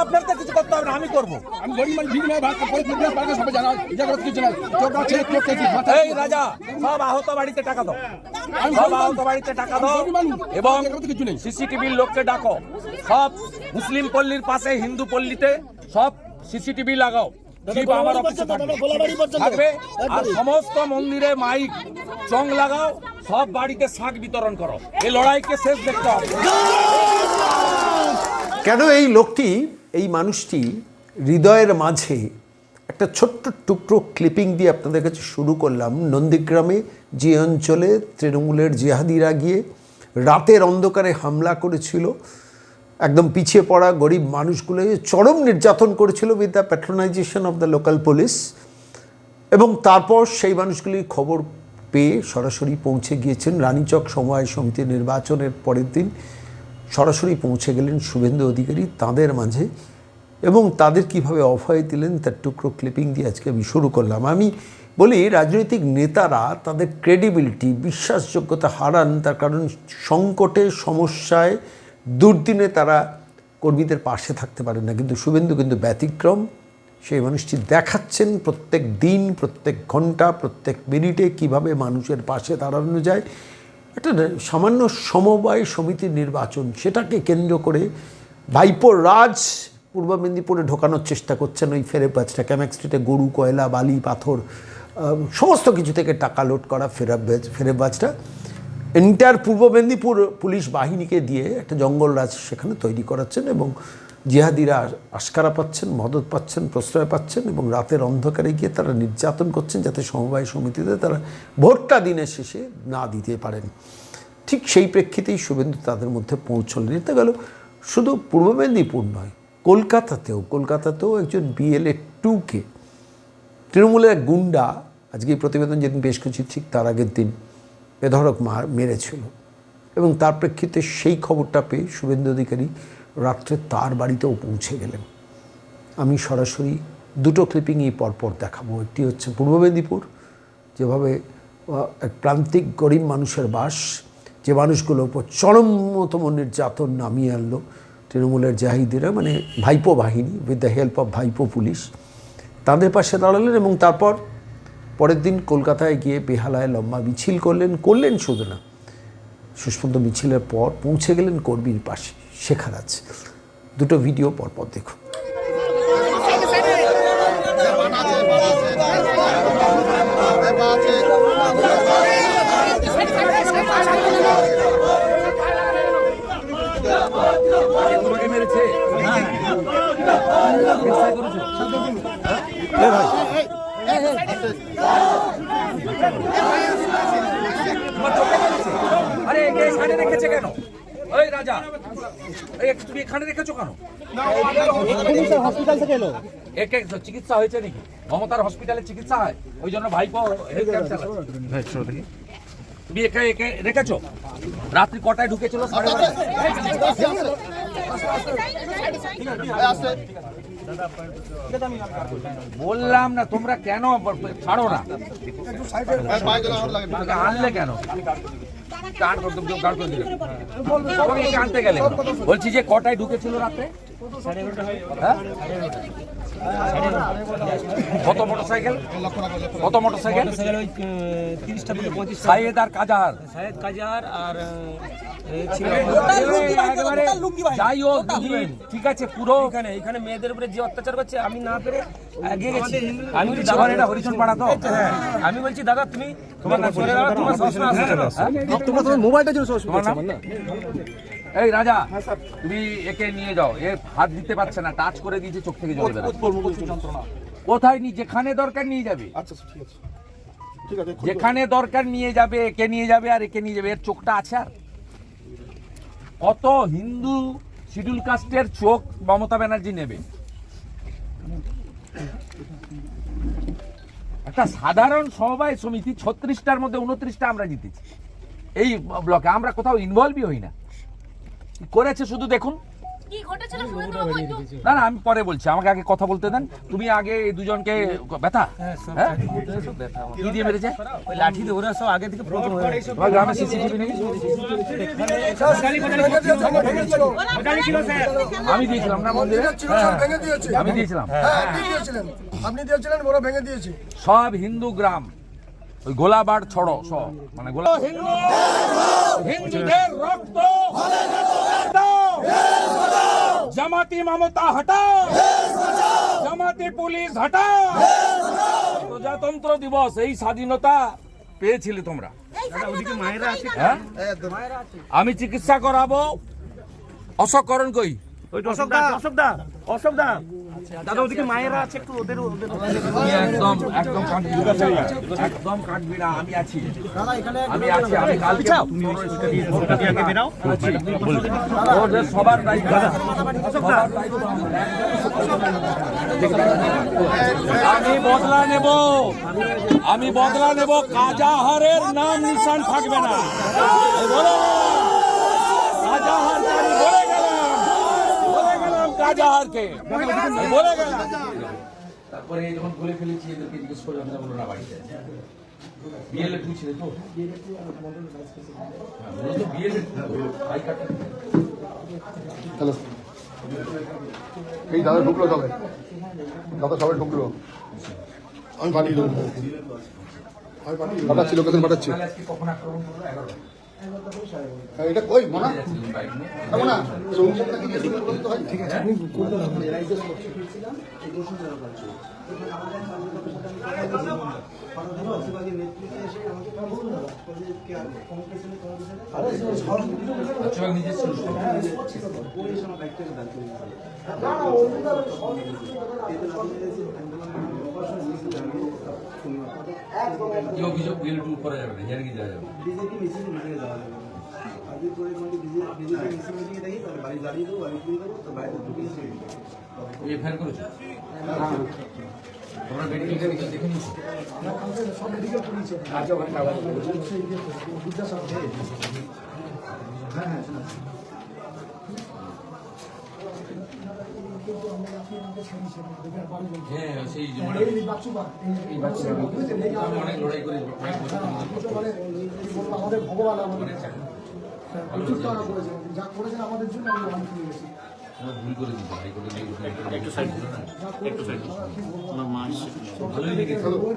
আপনার তো কিছু করতে হবে না, আমি করবো। আমি গরিব মানুষ, ভিড় নয়, সবাই জানা এটা করে কিছু নাই। এই রাজা, সব আহত বাড়িতে টাকা দাও, সব আহত বাড়িতে টাকা দাও এবং কিছু নেই। সিসিটিভির লোককে ডাকো। সব মুসলিম পল্লীর পাশে হিন্দু পল্লীতে সব সিসিটিভি লাগাও, চিপ আমার অফিসে থাকবে। আর সমস্ত মন্দিরে মাইক চং লাগাও, সব বাড়িতে শাক বিতরণ করো। এই লড়াইকে শেষ দেখতে হবে। কেন এই লোকটি, এই মানুষটি হৃদয়ের মাঝে একটা ছোট্ট টুকরো ক্লিপিং দিয়ে আপনাদের কাছে শুরু করলাম। নন্দীগ্রামে যে অঞ্চলে তৃণমূলের জিহাদিরা গিয়ে রাতের অন্ধকারে হামলা করেছিল, একদম পিছিয়ে পড়া গরিব মানুষগুলো চরম নির্যাতন করেছিল with the patronization of the local police. এবং তারপর সেই মানুষগুলি খবর পেয়ে সরাসরি পৌঁছে গিয়েছেন রানীচক সমবায় সমিতির নির্বাচনের পরের দিন। সরাসরি পৌঁছে গেলেন শুভেন্দু অধিকারী তাদের মাঝে এবং তাদের কিভাবে অভয় দিলেন তার টুকরো ক্লিপিং দিয়ে আজকে আমি শুরু করলাম। আমি বলি, রাজনৈতিক নেতারা তাদের ক্রেডিবিলিটি, বিশ্বাসযোগ্যতা হারান তার কারণ সংকটে, সমস্যায়, দুর্দিনে তারা কর্মীদের পাশে থাকতে পারেন না। কিন্তু শুভেন্দু কিন্তু ব্যতিক্রম। সেই মানুষটি দেখাচ্ছেন প্রত্যেক দিন, প্রত্যেক ঘন্টা, প্রত্যেক মিনিটে কিভাবে মানুষের পাশে দাঁড়ানো যায়। একটা সামান্য সমবায় সমিতির নির্বাচন, সেটাকে কেন্দ্র করে ভাইপোর রাজ পূর্ব মেদিনীপুরে ঢোকানোর চেষ্টা করছেন ওই ক্যামেক স্ট্রিটে গরু, কয়লা, বালি, পাথর, সমস্ত কিছু থেকে টাকা লোড করা ফেরেববাজটা এন্টায়ার পূর্ব মেদিনীপুর পুলিশ বাহিনীকে দিয়ে একটা জঙ্গল রাজ সেখানে তৈরি করাচ্ছেন এবং জিহাদিরা আশকারা পাচ্ছেন, মদত পাচ্ছেন, প্রশ্রয় পাচ্ছেন এবং রাতের অন্ধকারে গিয়ে তারা নির্যাতন করছেন যাতে সমবায় সমিতিতে তারা ভোটটা দিনের শেষে না দিতে পারেন। ঠিক সেই প্রেক্ষিতেই শুভেন্দু তাদের মধ্যে পৌঁছলেন। এতে গেল শুধু পূর্ব মেদিনীপুর নয়, কলকাতাতেও একজন BLA 2কে তৃণমূলের এক গুন্ডা, আজকে এই প্রতিবেদন যেদিন পেশ করছি ঠিক তার আগের দিন বেধড়ক মেরেছিল এবং তার প্রেক্ষিতে সেই খবরটা পেয়ে শুভেন্দু অধিকারী রাত্রে তার বাড়িতেও পৌঁছে গেলেন। আমি সরাসরি দুটো ক্লিপিংই পরপর দেখাবো। একটি হচ্ছে পূর্ব মেদিনীপুর, যেভাবে এক প্রান্তিক গরিব মানুষের বাস, যে মানুষগুলোর উপর চরমতম নির্যাতন নামিয়ে আনলো তৃণমূলের জাহিদিরা, মানে ভাইপো বাহিনী উইথ দ্য হেল্প অফ ভাইপো পুলিশ, তাদের পাশে দাঁড়ালেন এবং তারপর পরের দিন কলকাতায় গিয়ে বেহালায় লম্বা মিছিল করলেন শুধু না, শেষ পর্যন্ত মিছিলের পর পৌঁছে গেলেন কর্মীর পাশে। শেখার আছে, দুটো ভিডিও পরপর দেখুন। আরে এখানে রেখেছে কেন? ওই রাজা, তুমি এখানে রেখেছো কেন? হসপিটাল থেকে এলো, একে চিকিৎসা হয়েছে নাকি? মমতার হসপিটালে চিকিৎসা হয়, ওই জন্য ভাইপো তুমি একে রেখেছো। রাত্রি কটায় ঢুকেছিল? বললাম না, তোমরা কেন ছাড়ো না? আনলে কেন? আনতে গেলে বলছি যে কটায় ঢুকেছিল রাত্রে? কত মোটরসাইকেল? সাইয়েদ আর কাজাহার, আর যাই হোক, ঠিক আছে। পুরো এখানে মেয়েদের উপরে যে অত্যাচার করছে আমি না পেরে এগিয়ে গেছি। আমি দাদা, এটা হরিশন পাড়া তো। আমি বলছি দাদা তুমি তোমার মোবাইলটা এই রাজা, তুমি একে নিয়ে যাও। এ হাত দিতে পারছে না, টাচ করে দিয়েছে, চোখ থেকে জল বেরোচ্ছে। কোথায় যেখানে দরকার নিয়ে যাবে, যেখানে দরকার নিয়ে যাবে, একে নিয়ে যাবে আর একে নিয়ে যাবে। এর চোখটা আছে আর কত হিন্দু শিডিউল কাস্টের চোখ মমতা ব্যানার্জি নেবে? একটা সাধারণ সমবায় সমিতি 36টার মধ্যে 29টা আমরা জিতেছি এই ব্লকে। আমরা কোথাও ইনভলভই হই না। করেছে শুধু দেখুন, কি ঘটেছিল শুনে তো বাবু একটু না না আমি পরে বলছি, আমাকে আগে কথা বলতে দেন। তুমি আগে এই দুজনকে ব্যথা হ্যাঁ কি দিয়ে মেরেছে? ওই লাঠি দিয়ে ওরা সব আগে থেকে প্রবলেম হয়ে গেছে। তোমার গ্রামে সিসিটিভি নেই? আমি দিয়েছিলাম না মন্দিরে? আমি দিয়েছিলাম। আপনি দিয়েছিলেন, ওরা ভেঙে দিয়েছে। সব হিন্দু গ্রাম ওই গোলাবাড় ছড়ো সব মানে গোলা হিন্দুদের রক্ত জামাতি মমতা হটাও, জামাতি পুলিশ হটাও। প্রজাতন্ত্র দিবস এই স্বাধীনতা পেয়েছিলে তোমরা। হ্যাঁ? আমি চিকিৎসা করাবো। অশোকরণ কই? দাদা ওদিকে মায়েরা আছে, একটু ওদের তুমি একদম একদম কাটবি না, একদম কাটবি না। আমি আছি, আমি আছি। আমি কালকে ওদের সবার দায়িত্ব, সবার দায়িত্ব আমি বদলা নেব, আমি বদলা নেব। কাজাহারের নাম নিশান থাকবে না। কাজাহারকে আমি বলে গেলাম, কাজাহারকে বলে গেলাম। তারপরে যখন বলে ফেলেছি এদেরকে জিজ্ঞেস করে আমরা বলো না বাড়িতে বিএলএ টু ছিল তো বিএলএ আই কার্ড। হ্যালো, এই দাদা ঢুকলো, তবে দাদা সবাই ঢুকলো। আমি পাঠিয়ে দেবো, পাঠাচ্ছি, লোকেশন পাঠাচ্ছি। আজকে কখন আক্রমণ করলো? 11টা। হ্যাঁ, এটা কই মনা মনা ঠিক আছে। কি অভিযোগ? বিএল টু করা যাবে না, জানি কি যাওয়া যাবে? এফআইআর করেছো? তোমরা মেডিকেল দেখে নিয়েছো? আচ্ছা, ওখানে কাগজ হ্যাঁ সেই অনেক লড়াই করে আমাদের ভগবান যা করেছেন আমাদের জন্য ভুল করে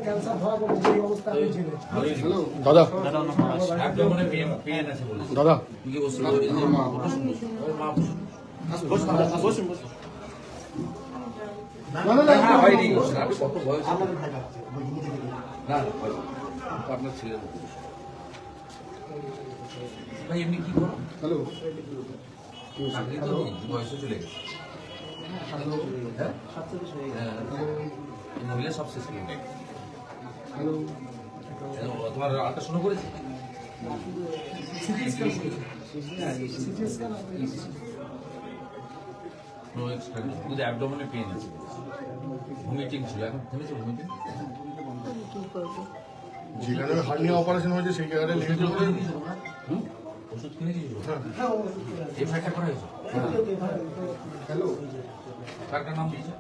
ক্যান্সার ধরা পড়েছে এই অবস্থা দাদা পেন আছে বলে দাদা হয়নি। কত বয়স? না আপনার ছেলে ভাই এমনি কি করো? হ্যালো, চাকরি তো নেই, বয়সে চলে গেছে। মহিলা সব শেষ করে হ্যালো, তোমার আল্ট্রাসাউন্ড করেছে? নো এক্সট্রা, শুধু অ্যাবডোমেনে পেন আছে, ভমিটিং ছিল। এখন থেমেছে ভমিটিং? যেখানে হার্নিয়া অপারেশন হয়েছে সেই জায়গায় ওষুধ কিনে দিয়েছিল? এফআইআর করা হয়েছে? হ্যালো, কারটার নাম দিয়েছে?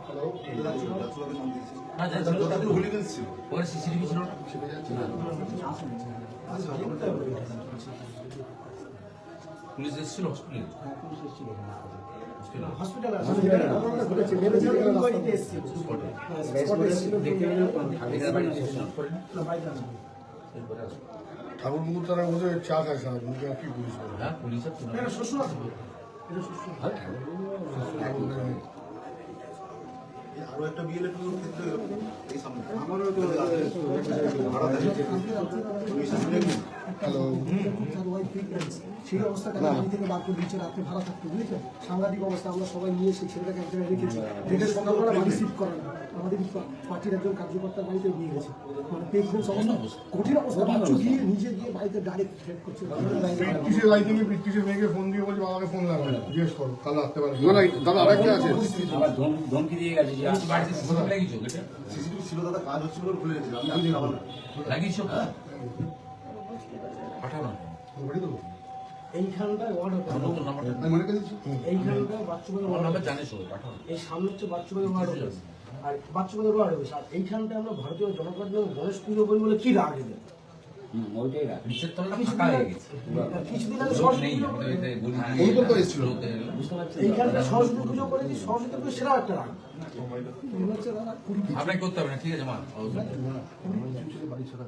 না জানছিল, ওখানে সিসিটিভি ছিল না? পুলিশ এসেছিল হসপিটালে? ঠাকুর মুকুর তারা বসে চা খায় সারা কি পুলিশ? হ্যাঁ পুলিশের আরো একটা বিএলএ টুর ক্ষেত্রে এই সামনে আমারও তো হ্যালো, সেই অবস্থাটা বাড়ি থেকে বার করে দিচ্ছে, রাত্রে ভাড়া থাকতে, বুঝেছেন? সাংঘাতিক অবস্থা। আমরা সবাই নিয়ে সেই ছেলেটাকে এক জায়গায় রেখেছি, রেখে সকালবেলা বাড়ি শিফট করা না। আমাদের পার্টির একজন কার্যকর্তার বাড়িতে নিয়ে গেছে, মানে পেটগুলো সমস্ত কঠিন অবস্থা। বাচ্চু গিয়ে নিজে গিয়ে বাড়িতে ডাইরেক্ট থ্রেট করছে। কিসের বাড়ি থেকে কিসের মেয়েকে ফোন দিয়ে বলছি বাবাকে ফোন লাগাবে, জিজ্ঞেস করো, কাল রাখতে পারে। না দাদা আরেকটা আছে, ধমকি দিয়ে গেছে যে আমি বাড়িতে সিসিটিভি লাগিয়েছো? সিসিটিভি ছিল দাদা, কাজ হচ্ছিল ভুলে গেছি আমি। লাগিয়েছো? পাঠাও না। বাড়ি দেবো এইখানটায় ওয়ার্ড হবে, আমি মনে করেছি এইখানটায় বাচ্চুবাজার ওয়ার্ড হবে, এই সামনে হচ্ছে বাচ্চুবাজার ওয়ার্ড হবে, আর বাচ্চুবাজার ওয়ার্ড হবে। আর এইখানটায় আমরা ভারতীয় জনতা পার্টি গণেশ পুজো করি বলে কি রাগ এদের? কিছুদিন আগে সরস্বতী পুজো অনুকূল তো এসেছিল এইখানটা সরস্বতী পুজো করেছি, সরস্বতী পুজো সেরা একটা রাগ। আপনাকে করতে হবে না, ঠিক আছে মা। বাড়ি ছাড়া